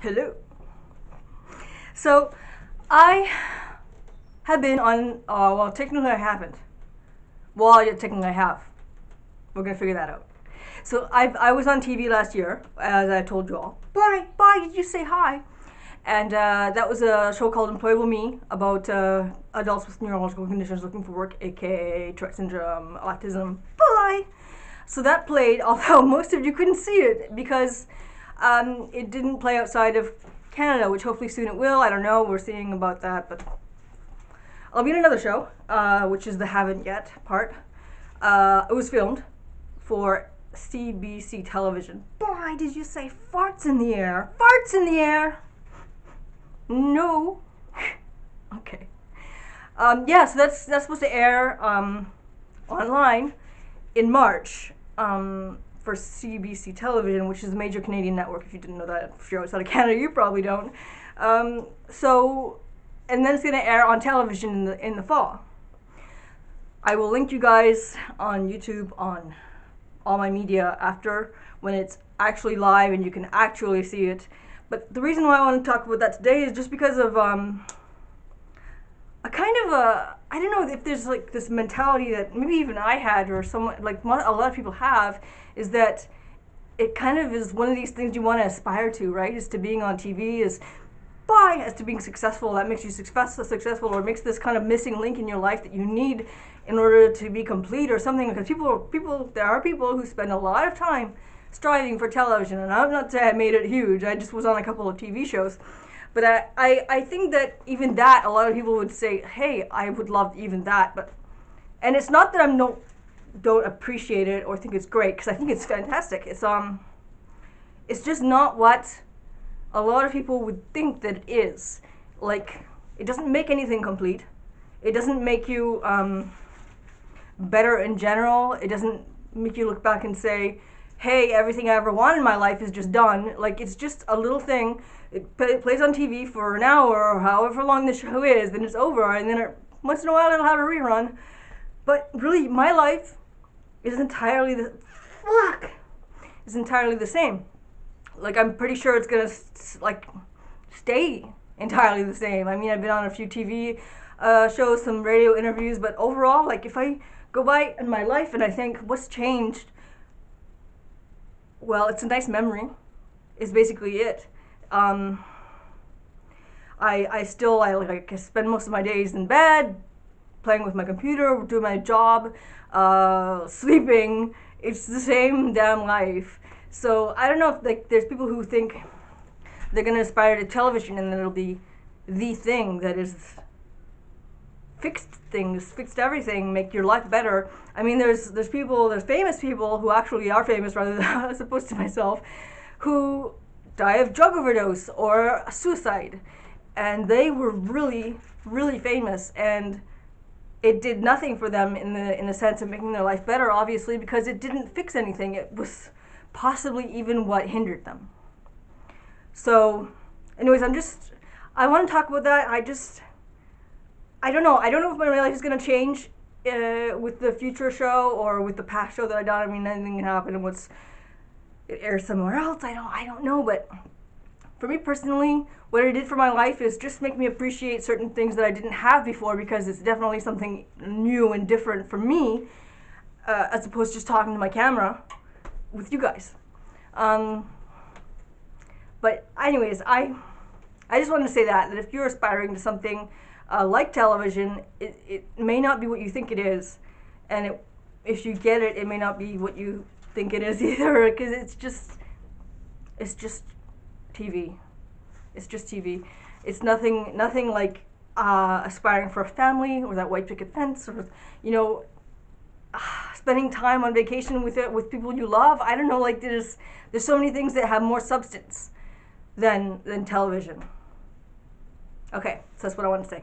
Hello. So, I have been on, well, technically I haven't. Well, yeah, technically I have. We're gonna figure that out. So, I was on TV last year, as I told you all. Bye, did you say hi? And that was a show called Employable Me about adults with neurological conditions looking for work, aka Tourette syndrome, autism. Bye! So that played, although most of you couldn't see it because it didn't play outside of Canada, which hopefully soon it will. I don't know. We're seeing about that, but I'll be in another show, which is the haven't yet part. It was filmed for CBC television. Boy, did you say farts in the air? Farts in the air! No. Okay. Yeah, so that's supposed to air online in March for CBC television, which is a major Canadian network. If you didn't know that, if you're outside of Canada, you probably don't. So, and then it's going to air on television in the fall. I will link you guys on YouTube, on all my media after, when it's actually live and you can actually see it. But the reason why I want to talk about that today is just because of a kind of a, I don't know if there's like this mentality that maybe even I had, or someone, like a lot of people have, is that it kind of is one of these things you want to aspire to, right? Is to being on TV, as to being successful. That makes you successful, or makes this kind of missing link in your life that you need in order to be complete or something. Because there are people who spend a lot of time striving for television, and I'm not saying I made it huge. I just was on a couple of TV shows. But I think that even that, a lot of people would say, hey, I would love even that. But, and it's not that I don't appreciate it or think it's great, because I think it's fantastic. It's just not what a lot of people would think that it is. Like, it doesn't make anything complete. It doesn't make you better in general. It doesn't make you look back and say, hey, everything I ever wanted in my life is just done. Like, it's just a little thing. It plays on TV for an hour or however long the show is, then it's over, and then once in a while it'll have a rerun. But really, my life is entirely the same. Like, I'm pretty sure it's gonna stay entirely the same. I mean, I've been on a few TV shows, some radio interviews, but overall, like, if I go by in my life and I think, what's changed? Well, it's a nice memory, is basically it. I spend most of my days in bed, playing with my computer, doing my job, sleeping. It's the same damn life. So I don't know if there's people who think they're gonna aspire to television and then it'll be the thing that is fixed everything, make your life better. I mean, there's famous people who actually are famous, rather than as opposed to myself, who die of drug overdose or suicide, and they were really, really famous, and it did nothing for them in the sense of making their life better, obviously, because it didn't fix anything. It was possibly even what hindered them. So, anyways, I want to talk about that. I don't know if my life is going to change with the future show or with the past show that I done. I mean, anything can happen, and it airs somewhere else. I don't know, but for me personally, what it did for my life is just make me appreciate certain things that I didn't have before, because it's definitely something new and different for me, as opposed to just talking to my camera with you guys. But anyways, I just wanted to say that if you're aspiring to something like television, it may not be what you think it is, and if you get it, it may not be what you think it is either, because it's just TV. It's just TV. It's nothing like aspiring for a family, or that white picket fence, or spending time on vacation with people you love. I don't know. Like, there's so many things that have more substance than television. Okay, so that's what I want to say.